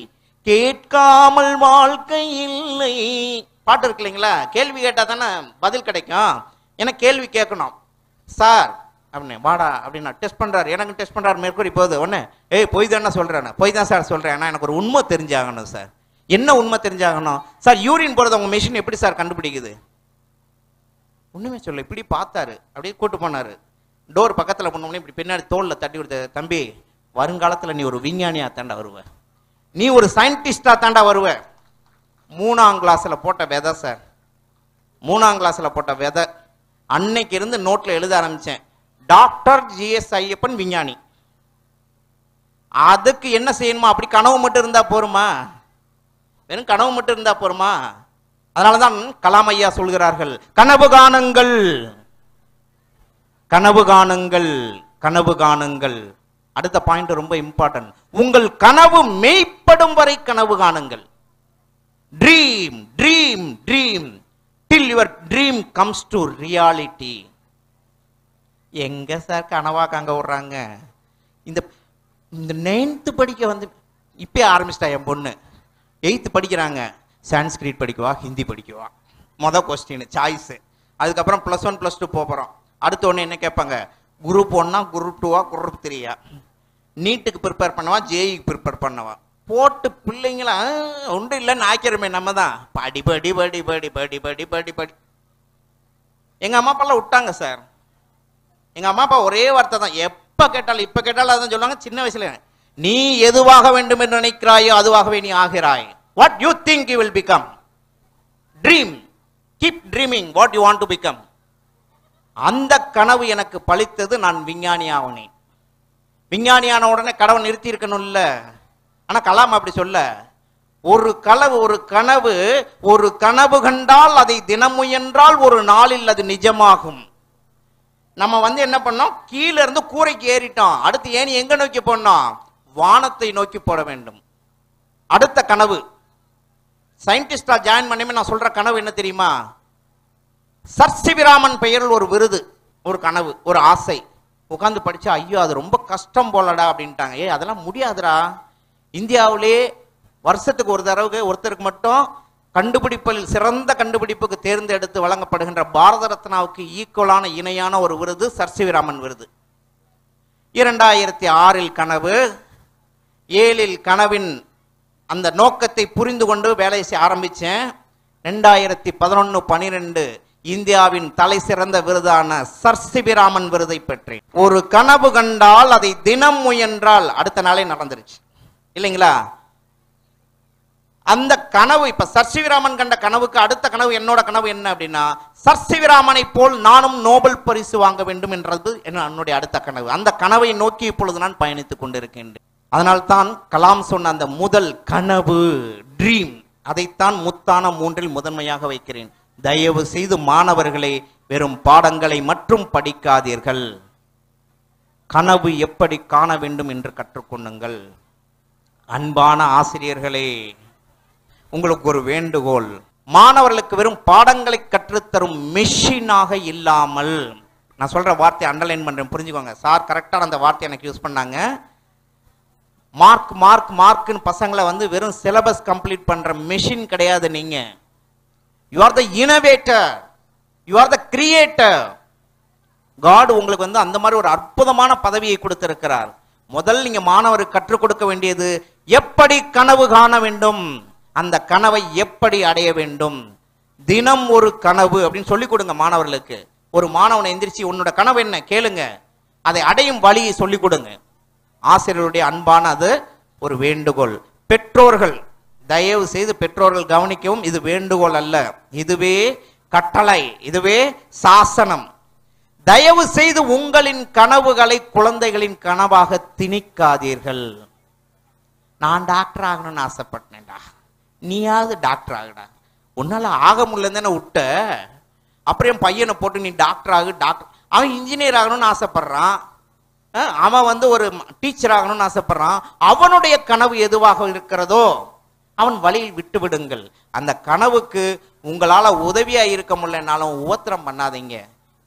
கேட்காமல் வாழ்க்கை இல்லை. பாட்டு இருக்கு இல்லைங்களா, கேள்வி கேட்டா தானே பதில் கிடைக்கும். எனக்கு கேள்வி கேட்கணும். சார் அப்படின்னு. வாடா அப்படின்னா டெஸ்ட் பண்றாரு, எனக்கு டெஸ்ட் பண்றாரு, மேற்கூறி போகுது. உடனே ஏய் பொய் தானே சொல்றேன், பொய் தான் சார் சொல்றேன், ஆனால் எனக்கு ஒரு உண்மை தெரிஞ்சாகணும் சார். என்ன உண்மை தெரிஞ்சாகணும் சார்? யூரின் போறது உங்க மிஷின் எப்படி சார் கண்டுபிடிக்குது? ஒண்ணுமே சொல்ல. இப்படி பார்த்தாரு, அப்படியே கூட்டு போனாரு. டோர் பக்கத்துல போனோடனே இப்படி பின்னாடி தோல்ல தட்டி கொடுத்த, தம்பி வருங்காலத்துல நீ ஒரு விஞ்ஞானியா தாண்டா வருவ, நீ ஒரு சயின்டிஸ்டா தாண்டா வருவ. 3ஆம் கிளாஸ்ல போட்ட விதை சார், 3ஆம் கிளாஸ்ல போட்ட விதை. அன்னைக்கு இருந்து நோட்ல எழுத ஆரம்பிச்சேன், டாக்டர் ஜிஎஸ் ஐயப்பன் விஞ்ஞானி. அதுக்கு என்ன செய்யணுமா? அப்படி கனவு மட்டும் இருந்தா போருமா? வெறும் கனவு மட்டும் இருந்தா போருமா? அதனாலதான் கலாம் ஐயா சொல்கிறார்கள், கனவு காணுங்கள், கனவு காணுங்கள், கனவு காணுங்கள். அடுத்த பாயிண்ட் ரொம்ப இம்பார்ட்டன்ட். உங்கள் கனவு மெய்ப்படும் வரை கனவு காணுங்கள். Dream dream dream till your dream comes to reality. எங்க சார் கனவா காங்க விடுறாங்க? இந்த 9th படிக்க வந்து இப்பே ஆரம்பிச்சிட்டா என் பொண்ணு. 8th படிக்கிறாங்க. சான்ஸ்கிரிட் படிக்குவா, ஹிந்தி படிக்குவா. மொதல் கொஸ்டின் சாய்ஸ். அதுக்கப்புறம் +1 +2 போகிறோம். அடுத்த ஒன்று என்ன கேட்பாங்க, குரூப் 1 குரூப் 2 குரூப் 3 நீட்டுக்கு ப்ரிப்பேர் பண்ணவா, ஜேஇக்கு ப்ரிப்பேர் பண்ணவா? போட்டு பிள்ளைங்களா ஒன்றும் இல்லைன்னு ஆக்கிறமே நம்ம தான். படி படி படி படி படி படி படி படி. எங்கள் அம்மா அப்பாலாம் விட்டாங்க சார். எங்கள் அம்மா அப்பா ஒரே வார்த்தை தான், எப்போ கேட்டாலும் இப்போ கேட்டாலும் அதான் சொல்லுவாங்க. சின்ன வயசுல, நீ எதுவாக வேண்டும் என்று நினைக்கிறாயோ அதுவாகவே நீ ஆகிறாய். What you think you will become. Dream, keep dreaming what you want to become. அந்த கனவு எனக்கு பலித்தது. நான் விஞ்ஞானி ஆவனேன். விஞ்ஞானியான உடனே கடவுள் நிறுத்தி இருக்கணும்ல. ஆனா கலாம் அப்படி சொல்ல, ஒரு கனவு ஒரு கனவு கண்டால் அதை தினம் முயன்றால் ஒரு நாளில் அது நிஜமாகும். நம்ம வந்து என்ன பண்ணோம், கீழே இருந்து கூரைக்கு ஏறிட்டோம். அடுத்து ஏன் எங்க நோக்கி போனோம்? வானத்தை நோக்கி போட வேண்டும். அடுத்த கனவு சயின்டிஸ்டா ஜாயின் பண்ணி நான் சொல்ற கனவு என்ன தெரியுமா? சர்சிவிராமன் பெயரில் ஒரு விருது, ஒரு கனவு, ஒரு ஆசை. உட்காந்து படிச்சா ஐயோ அது ரொம்ப கஷ்டம் போலடா அப்படின்ட்டாங்க. அதெல்லாம் முடியாதுடா. இந்தியாவிலே வருஷத்துக்கு ஒரு தடவை ஒருத்தருக்கு மட்டும் கண்டுபிடிப்பில் சிறந்த கண்டுபிடிப்புக்கு தேர்ந்தெடுத்து வழங்கப்படுகின்ற பாரத ரத்னாவுக்கு ஈக்குவலான இணையான ஒரு விருது சர்சிவிராமன் விருது. 2006 கனவு, 7 கனவின் அந்த நோக்கத்தை புரிந்து கொண்டு வேலை செய்ய ஆரம்பிச்சேன். 2011-12 இந்தியாவின் தலை சிறந்த விருதான சர்சிவிராமன் விருதை பெற்றேன். ஒரு கனவு கண்டால் அதை தினம் முயன்றால் அடுத்த நாளே நடந்துருச்சு இல்லைங்களா? அந்த கனவு இப்ப சர்சிவிராமன் கண்ட கனவுக்கு அடுத்த கனவு என்னோட கனவு என்ன அப்படின்னா, சர்சிவிராமனை போல் நானும் நோபல் பரிசு வாங்க வேண்டும் என்றது என்னுடைய அடுத்த கனவு. அந்த கனவை நோக்கி இப்பொழுது நான் பயணித்துக் கொண்டிருக்கின்றேன். அதனால்தான் கலாம் சொன்ன அந்த முதல் கனவு, ட்ரீம், அதைத்தான் முத்தான 3இல் முதன்மையாக வைக்கிறேன். தயவு செய்து மாணவர்களை வெறும் பாடங்களை மட்டும் படிக்காதீர்கள். கனவு எப்படி காண வேண்டும் என்று கற்றுக்கொள்ளுங்கள். அன்பான ஆசிரியர்களே, உங்களுக்கு ஒரு வேண்டுகோள், மாணவர்களுக்கு வெறும் பாடங்களை கற்றுத்தரும் மெஷினாக இல்லாமல், நான் சொல்ற வார்த்தையை அண்டர்லைன் பண்றேன், புரிஞ்சுக்கோங்க. சார் கரெக்டான அந்த வார்த்தை எனக்கு யூஸ் பண்ணாங்க. மார்க் மார்க் மார்க்னு பசங்களை வந்து வெறும் சிலபஸ் கம்ப்ளீட் பண்ற மெஷின் கிடையாது நீங்க. You are the innovator, you are the creator. God உங்களுக்கு வந்து அந்த மாதிரி ஒரு அற்புதமான பதவியை கொடுத்திருக்கிறார். முதல் நீங்க மாணவருக்கு கற்றுக் கொடுக்க வேண்டியது எப்படி கனவு காண வேண்டும், அந்த கனவை எப்படி அடைய வேண்டும். தினம் ஒரு கனவு அப்படின்னு சொல்லிக் கொடுங்க மாணவர்களுக்கு. ஒரு மாணவனை எந்திரிச்சு உன்னோட கனவு என்ன கேளுங்க, அதை அடையும் வழியை சொல்லிக் கொடுங்க. ஆசிரியருடைய அன்பான அது ஒரு வேண்டுகோள். பெற்றோர்கள் தயவு செய்து பெற்றோர்கள் கவனிக்கவும், இது வேண்டுகோள் அல்ல, இதுவே கட்டளை, இதுவே சாசனம். தயவு செய்து உங்களின் கனவுகளை குழந்தைகளின் கனவாக திணிக்காதீர்கள். நான் டாக்டர் ஆகணும்னு ஆசைப்பட்டேன்டா, நீயாவது டாக்டர் ஆகுடா. உன்னால ஆக முடியலன்னு விட்ட, அப்புறம் என் பையனை போட்டு நீ டாக்டர் ஆகு டாக்டர். அவன் இன்ஜினியர் ஆகணும்னு ஆசைப்படுறான், அவன் வந்து ஒரு டீச்சர் ஆகணும்னு ஆசைப்படுறான். அவனுடைய கனவு எதுவாக இருக்கிறதோ அவன் வழியில் விட்டு விடுங்கள். அந்த கனவுக்கு உங்களால உதவியா இருக்க முடியலனாலும் உபத்திரம் பண்ணாதீங்க.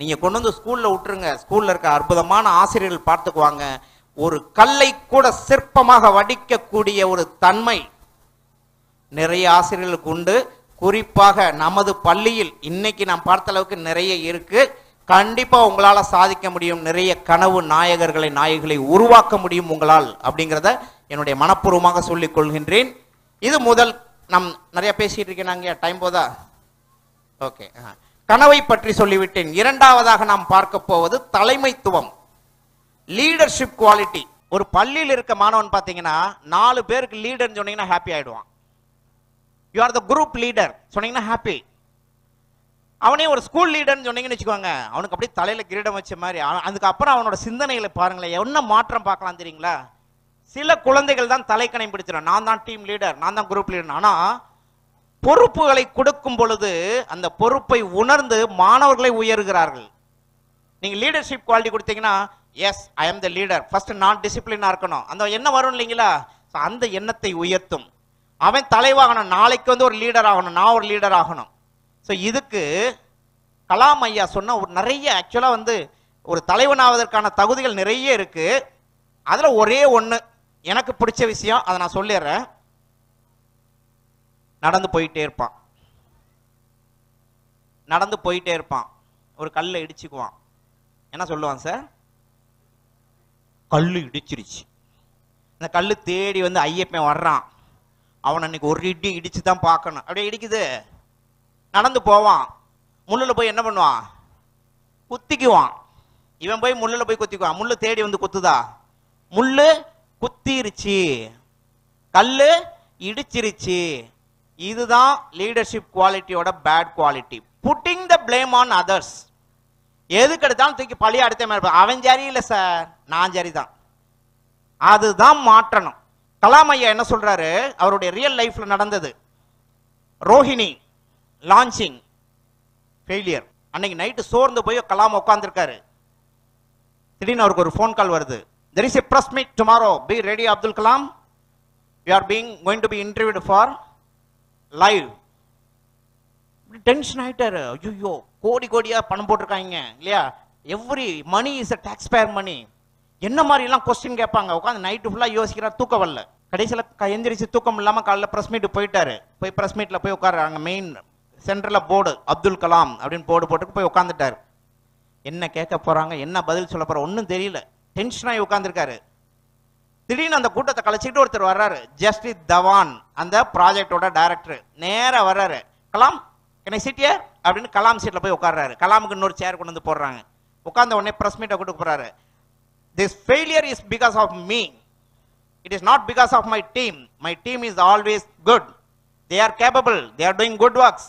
நீங்க கொண்டு வந்து ஸ்கூல்ல விட்டுருங்க. ஸ்கூல்ல இருக்க அற்புதமான ஆசிரியர்கள் பார்த்துக்குவாங்க. ஒரு கல்லை கூட சிற்பமாக வடிக்கக்கூடிய ஒரு தன்மை நிறைய ஆசிரியர்களுக்கு உண்டு. குறிப்பாக நமது பள்ளியில் இன்னைக்கு நாம் பார்த்த அளவுக்கு நிறைய இருக்கு. கண்டிப்பா உங்களால சாதிக்க முடியும். நிறைய கனவு நாயகர்களை உருவாக்க முடியும் உங்களால் அப்படிங்கிறத என்னுடைய மனப்பூர்வமாக சொல்லிக் கொள்கின்றேன். இது முதல். நாம் நிறைய பேசிட்டு இருக்கேன், டைம் போதா? ஓகே, கனவை பற்றி சொல்லிவிட்டேன். இரண்டாவதாக நாம் பார்க்க போவது தலைமைத்துவம், லீடர்ஷிப் குவாலிட்டி. ஒரு பள்ளியில் இருக்க மாணவன் பார்த்தீங்கன்னா 4 பேருக்கு லீடர்னு சொன்னீங்கன்னா ஹாப்பி ஆயிடுவான். You are the group leader சொன்னீங்கன்னா ஹாப்பி. அவனே ஒரு ஸ்கூல் லீடர்னு சொன்னீங்கன்னு வச்சுக்கோங்க, அவனுக்கு அப்படியே தலையில கிரீடம் வச்ச மாதிரி. அதுக்கப்புறம் அவனோட சிந்தனைகளை பாருங்களேன், என்ன மாற்றம் பார்க்கலாம் தெரியுங்களா? சில குழந்தைகள் தான் தலைக்கணை பிடிச்சிடும், நான் தான் டீம் லீடர், நான் தான் குரூப் லீடர். ஆனா பொறுப்புகளை கொடுக்கும் பொழுது அந்த பொறுப்பை உணர்ந்து மாணவர்களை உயர்கிறார்கள். நீங்க லீடர்ஷிப் குவாலிட்டி கொடுத்தீங்கன்னா, yes I am the leader, first நான் டிசிப்ளினா இருக்கணும், அந்த எண்ணம் வரும் இல்லைங்களா? அந்த எண்ணத்தை உயர்த்தும். அவன் தலைவாகணும், நாளைக்கு வந்து ஒரு லீடர் ஆகணும், நான் ஒரு லீடர் ஆகணும். ஸோ இதுக்கு கலாம் ஐயா சொன்ன ஒரு நிறைய ஆக்சுவலா வந்து ஒரு தலைவனாவதற்கான தகுதிகள் நிறைய இருக்கு. அதுல ஒரே ஒண்ணு எனக்கு பிடிச்ச விஷயம், அதை நான் சொல்லிடுறேன். நடந்து போயிட்டே இருப்பான், நடந்து போயிட்டே இருப்பான், ஒரு கல்லை இடிச்சுக்குவான். என்ன சொல்லுவான் சார்? கல்லு இடிச்சிருச்சு. இந்த கல்லு தேடி வந்து ஐயப்பன் வர்றான், அவன் அன்னைக்கு ஒரு இடி இடிச்சு தான் பார்க்கணும். அப்படியே இடிக்குது, நடந்து போவான், முள்ளுல போய் என்ன பண்ணுவான்? குத்திக்குவான். இவன் போய் முள்ளுல போய் குத்திக்குவான். முள்ளு தேடி வந்து குத்துதா? முள்ளு குத்திருச்சு, கல்லு இடிச்சிருச்சு. இதுதான் லீடர்ஷிப் குவாலிட்டியோட bad quality. Putting the blame on others. எதுக்கு எடுத்தாலும் தூக்கி பழிய அடுத்த மாதிரி, அவன் சரி இல்லை சார், நான் சரிதான். அதுதான் மாற்றணும். கலாம் ஐயா என்ன சொல்றாரு, அவருடைய ரியல் லைஃப்ல நடந்தது. Rohini launching failure. அன்னைக்கு நைட்டு சோர்ந்து போய் கலாம் உட்கார்ந்துருக்காரு. திடீர்னு அவருக்கு ஒரு ஃபோன் கால் வருது. there is a press meet tomorrow, be ready Abdul Kalam, you are going to be interviewed for live. Tension ஆயிட்டாரு. ஐயோ, கோடி கோடியா பணம் போட்டிருக்காங்க இல்லையா? Every money is a taxpayer money. என்ன மாதிரி எல்லாம் கொஸ்டின் கேட்பாங்க. உட்காந்து நைட்டு ஃபுல்லா யோசிக்கிறார், தூக்கம் வரல. கடைசியில் எந்திரிச்சு தூக்கம் இல்லாம காலைல பிரஸ் மீட் போயிட்டாரு. போய் பிரஸ் மீட்ல போய் உட்கார்றாங்க. மெயின் சென்டர்ல போர்டு அப்துல் கலாம் அப்படின்னு போர்டு போட்டு போய் உட்காந்துட்டாரு. என்ன கேட்க போறாங்க, என்ன பதில் சொல்ல போற ஒன்னும் தெரியல. டென்ஷனாகி உட்கார்ந்துருக்காரு. திடீர்னு அந்த கூட்டத்தை கலைச்சிட்டு ஒருத்தர் வர்றாரு, ஜஸ்டிஸ் தவான், அந்த ப்ராஜெக்டோட டைரக்டர். நேரா வர்றாரு, Kalam can I sit here அப்படின்னு கலாம் சீட்ல போய் உட்கார்றாரு. கலாமுக்கு இன்னொரு சேர் கொண்டு வந்து போடுறாங்க. உட்கார்ந்த உடனே பிரஸ் மீட்டை கூட்டு போறாரு. This failure is because of me, it is not because of my team. My team is always good, they are capable, they are doing good works.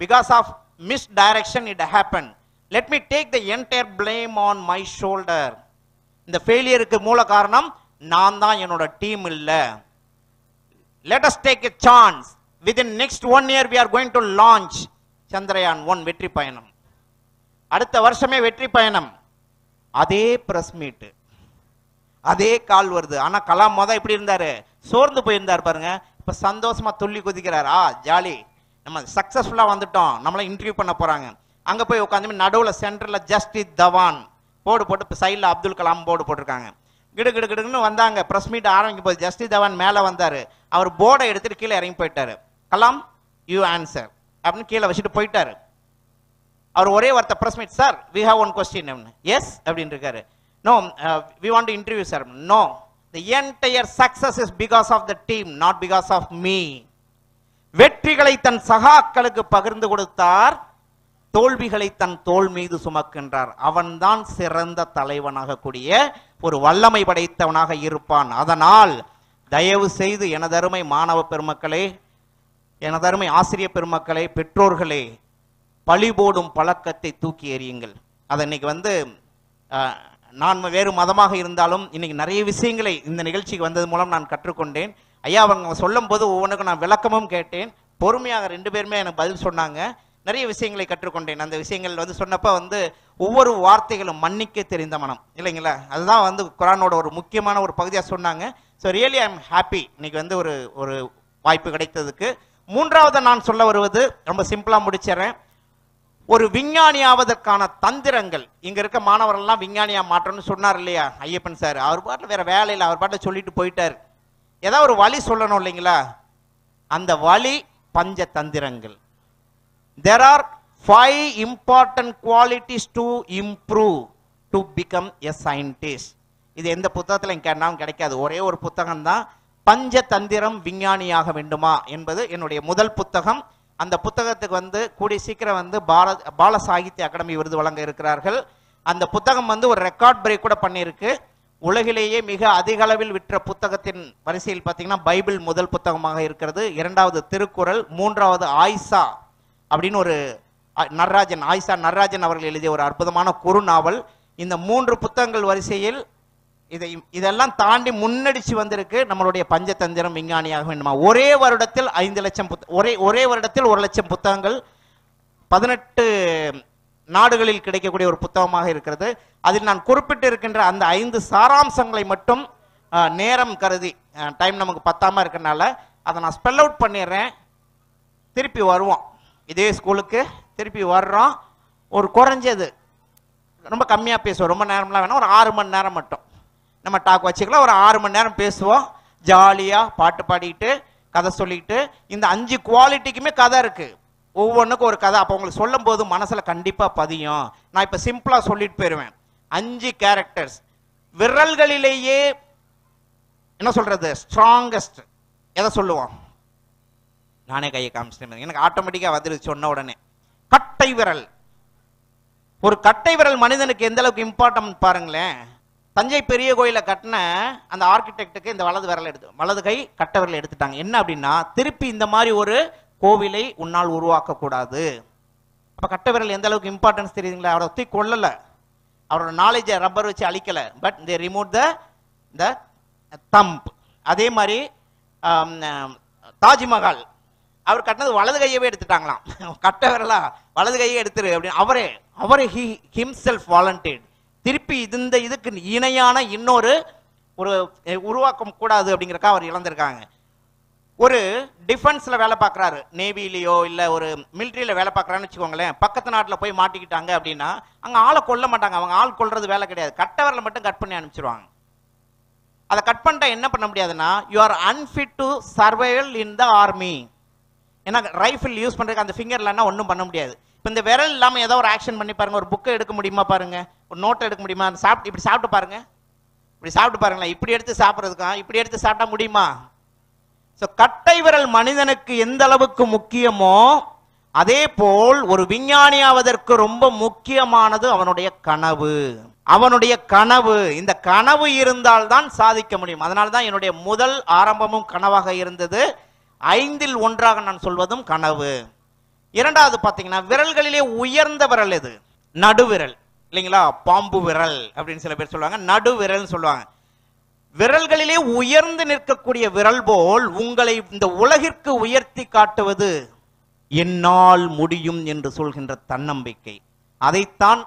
Because of misdirection it happened. Let me take the entire blame on my shoulder. இந்த ஃபெயிலியருக்கு மூல காரணம் நான் தான், என்னோட team இல்ல. Let us take a chance. Within next 1 year we are going to launch Chandrayaan 1 வெற்றி பயணம். அடுத்த வருஷமே வெற்றி பயணம். அதே பிரஸ் மீட், அதே கால் வருது. ஆனா கலாம் மொதல் எப்படி இருந்தாரு? சோர்ந்து போயிருந்தார் பாருங்க. இப்ப சந்தோஷமா துள்ளி குதிக்கிறார். ஜாலி, நம்ம சக்சஸ்ஃபுல்லா வந்துட்டோம், நம்மள இன்டர்வியூ பண்ண போறாங்க. அங்க போய் உட்காந்து நடுவுல சென்டர்ல ஜஸ்டிஸ் தவான் போர்டு போட்டு, சைட்ல அப்துல் கலாம் போர்டு போட்டிருக்காங்க. கிடு கிடு கிடுன்னு வந்தாங்க. பிரஸ் மீட் ஆரம்பிக்கும் போது ஜஸ்டிஸ் தவான் மேல வந்தாரு. அவர் போர்டை எடுத்துட்டு கீழே இறங்கி போயிட்டாரு. கலாம் யூ ஆன்சர் அப்படின்னு கீழே வச்சுட்டு போயிட்டாரு. அவர் ஒரே வார்த்தை press meet, sir we have one question. Yes அப்படின்னு இருக்காரு. No, we want to interview sir. No, the entire success is because of the team, not because of me. வெற்றிகளை தன் சகாக்களுக்கு பகிர்ந்து கொடுத்தார், தோல்விகளை தன் தோள் மீது சுமக்கின்றார். அவன்தான் சிறந்த தலைவனாக கூடிய ஒரு வல்லமை படைத்தவனாக இருப்பான். அதனால் தயவு செய்து எனதருமை மாணவ பெருமக்களே, எனதருமை ஆசிரியர் பெருமக்களே, பெற்றோர்களே, பழி போடும் பழக்கத்தை தூக்கி எறியுங்கள். அதை இன்னைக்கு வந்து நான் வேறு மதமாக இருந்தாலும் இன்னைக்கு நிறைய விஷயங்களை இந்த நிகழ்ச்சிக்கு வந்தது மூலம் நான் கற்றுக்கொண்டேன். ஐயா அவங்க சொல்லும் போது ஒவ்வொன்றுக்கும் நான் விளக்கமும் கேட்டேன். பொறுமையாக 2 பேருமே எனக்கு பதில் சொன்னாங்க. நிறைய விஷயங்களை கற்றுக்கொண்டேன். அந்த விஷயங்கள் வந்து சொன்னப்ப வந்து ஒவ்வொரு வார்த்தைகளும் மன்னிக்க தெரிந்த மனம் இல்லைங்களா, அதுதான் வந்து குரானோட ஒரு முக்கியமான ஒரு பகுதியாக சொன்னாங்க. So really I am happy இன்னைக்கு வந்து ஒரு வாய்ப்பு கிடைத்ததுக்கு. மூன்றாவது நான் சொல்ல வருவது ரொம்ப சிம்பிளா முடிச்சிடறேன். ஒரு விஞ்ஞானியாவதற்கான தந்திரங்கள். இங்க இருக்க மாணவர்கள்லாம் விஞ்ஞானியா மாற்றணும்னு சொன்னார் இல்லையா ஐயப்பன் சார். அவர் பாட்டில் வேற வேலையில் அவர் பாட்டில் சொல்லிட்டு போயிட்டார். ஏதாவது ஒரு வழி சொல்லணும் இல்லைங்களா, அந்த வழி பஞ்ச தந்திரங்கள். There are 5 important qualities to improve to become a scientist. இது எந்த புத்தகத்தில் கேட்டாலும் கிடைக்காது. ஒரே ஒரு புத்தகம் தான், பஞ்சதந்திரம் விஞ்ஞானியாக வேண்டுமா என்பது என்னுடைய முதல் புத்தகம். அந்த புத்தகத்துக்கு வந்து கூடிய சீக்கிரம் பால சாகித்ய அகாடமி விருது வழங்க இருக்கிறார்கள். அந்த புத்தகம் ஒரு ரெக்கார்ட் பிரேக் கூட பண்ணியிருக்கு. உலகிலேயே மிக அதிக அளவில் விற்ற புத்தகத்தின் வரிசையில் பார்த்தீங்கன்னா பைபிள் முதல் புத்தகமாக இருக்கிறது, இரண்டாவது திருக்குறள், மூன்றாவது ஆயிஷா அப்படின்னு ஒரு ஆயிஷா நடராஜன் அவர்கள் எழுதிய ஒரு அற்புதமான குறுநாவல். இந்த 3 புத்தகங்கள் வரிசையில் இதெல்லாம் தாண்டி முன்னடிச்சு வந்திருக்கு நம்மளுடைய பஞ்சதந்திரம் விஞ்ஞானியாக வேண்டுமா. ஒரே வருடத்தில் 5 லட்சம் ஒரே வருடத்தில் 1 லட்சம் புத்தகங்கள் 18 நாடுகளில் கிடைக்கக்கூடிய ஒரு புத்தகமாக இருக்கிறது. அதில் நான் குறிப்பிட்டு இருக்கின்ற அந்த 5 சாராம்சங்களை மட்டும் நேரம் கருதி, டைம் நமக்கு பத்தாம இருக்கனால அதை நான் ஸ்பெல் அவுட் பண்ணிடுறேன். திருப்பி வருவோம், இதே ஸ்கூலுக்கு திருப்பி வர்றோம். ஒரு குறைஞ்சது ரொம்ப கம்மியாக பேசுவோம், ரொம்ப நேரம்லாம் வேணாம், ஒரு 6 மணி நேரம் மட்டும் நம்ம டாக் வச்சுக்கலாம். ஒரு 6 மணி நேரம் பேசுவோம், ஜாலியாக பாட்டு பாடிக்கிட்டு கதை சொல்லிக்கிட்டு. இந்த 5 குவாலிட்டிக்குமே கதை இருக்கு, ஒவ்வொன்றுக்கும் ஒரு கதை. அப்போ உங்களுக்கு சொல்லும் போது மனசுல கண்டிப்பா பதியும். நான் இப்ப சிம்பிளா சொல்லிட்டு போயிருவேன். 5 கேரக்டர்ஸ், விரல்களிலேயே என்ன சொல்றது ஸ்ட்ராங்கஸ்ட் எதை சொல்லுவோம்? நானே கையை காமிச்சிட்டேன், எனக்கு ஆட்டோமேட்டிக்கா வந்துருச்சு சொன்ன உடனே. கட்டை விரல். ஒரு கட்டை விரல் மனிதனுக்கு எந்த அளவுக்கு இம்பார்ட்டன்ட் பாருங்களேன். தஞ்சை பெரிய கோயில கட்டின அந்த ஆர்கிடெக்டுக்கு இந்த வலது கை கட்டை விரல் எடுத்துட்டாங்க. என்ன அப்படின்னா, திருப்பி இந்த மாதிரி ஒரு கோவிலை உன்னால் உருவாக்க கூடாது. அப்ப கட்டை விரல் எந்த அளவுக்கு இம்பார்ட்டன்ஸ் தெரியுதுங்களா? அவரை தூக்கி கொள்ளல, அவரோட நாலேஜை ரப்பர் வச்சு அழிக்கல, but they remove the thumb. அதே மாதிரி தாஜ்மஹால் அவர் கட்டினது வலது கையவே எடுத்துட்டாங்களாம். கட்டை விரலா வலது கையே எடுத்துரு அப்படின்னு அவரே ஹிம்செல்ஃப் வாலண்டியர்ட். திருப்பி இதுக்கு இணையான இன்னொரு ஒரு உருவாக்கம் கூடாது அப்படிங்கிறக்கா அவர் இழந்திருக்காங்க. ஒரு டிஃபென்ஸ்ல வேலை பார்க்குறாரு, நேவிலையோ இல்லை ஒரு மிலிட்ரியில வேலை பார்க்குறான்னு வச்சுக்கோங்களேன். பக்கத்து நாட்டில் போய் மாட்டிக்கிட்டாங்க அப்படின்னா அங்கே ஆளை கொல்ல மாட்டாங்க, அவங்க ஆள் கொல்றது வேலை கிடையாது, கட்டவரில் மட்டும் கட் பண்ணி அனுப்பிச்சிருவாங்க. அதை கட் பண்ணிட்டா என்ன பண்ண முடியாதுன்னா, you are unfit to survival in the army. ஏன்னா ரைஃபிள் யூஸ் பண்ணுறதுக்கு அந்த ஃபிங்கர்லன்னா ஒன்றும் பண்ண முடியாது. இப்போ இந்த விரல் இல்லாமல் ஏதோ ஒரு ஆக்ஷன் பண்ணி பாருங்க, ஒரு புக்கை எடுக்க முடியுமா பாருங்க, ஒரு நோட்டை எடுக்க முடியுமா, இப்படி சாப்பிட்டு பாருங்க, இப்படி சாப்பிட்டு பாருங்களேன், இப்படி எடுத்து சாப்பிட்றதுக்கா இப்படி எடுத்து சாப்பிட்டா முடியுமா? கட்டை விரல் மனிதனுக்கு எந்த அளவுக்கு முக்கியமோ அதே போல் ஒரு விஞ்ஞானி ஆவதற்கு ரொம்ப முக்கியமானது அவனுடைய கனவு. இந்த கனவு இருந்தால்தான் சாதிக்க முடியும். அதனால்தான் என்னுடைய முதல் ஆரம்பமும் கனவாக இருந்தது. 5இல் ஒன்றாக நான் சொல்வதும் கனவு. இரண்டாவது பாத்தீங்கன்னா, விரல்களிலே உயர்ந்த விரல் எது? நடுவிரல் இல்லைங்களா? பாம்பு விரல் அப்படின்னு சில பேர் சொல்லுவாங்க, நடுவிரல் சொல்லுவாங்க. விரல்களிலே உயர்ந்து நிற்கக்கூடிய விரல் போல் உங்களை இந்த உலகிற்கு உயர்த்தி காட்டுவது என்னால் முடியும் என்று சொல்கின்ற தன்னம்பிக்கை. அதைத்தான்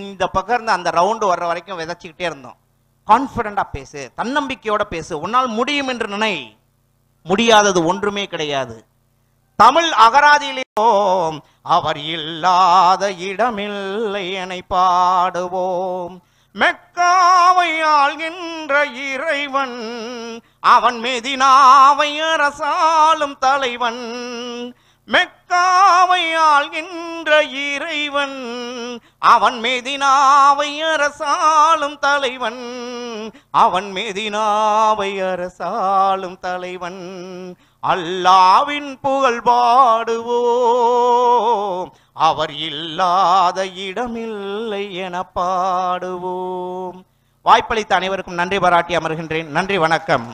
இந்த பக்கம் அந்த ரவுண்டு வர்ற வரைக்கும் விதைச்சுக்கிட்டே இருந்தோம். கான்பிடண்டா பேசு, தன்னம்பிக்கையோட பேசு, உன்னால் முடியும் என்று நினை, முடியாதது ஒன்றுமே கிடையாது. தமிழ் அகராதியிலேயோ அவர் இல்லாத இடமில்லை என பாடுவோம். மெக்காவை ஆள்கின்ற இறைவன், அவன் மெதினாவை அரசாளும் தலைவன். மெக்காவை ஆள்கின்ற இறைவன், அவன் மெதினாவை அரசாளும் தலைவன். அவன் மெதினாவை அரசாளும் தலைவன். அல்லாவின் புகழ் பாடுவோம், அவர் இல்லாத இடமில்லை என பாடுவோம். வாய்ப்பளித்த அனைவருக்கும் நன்றி பாராட்டி அமர்கின்றேன். நன்றி, வணக்கம்.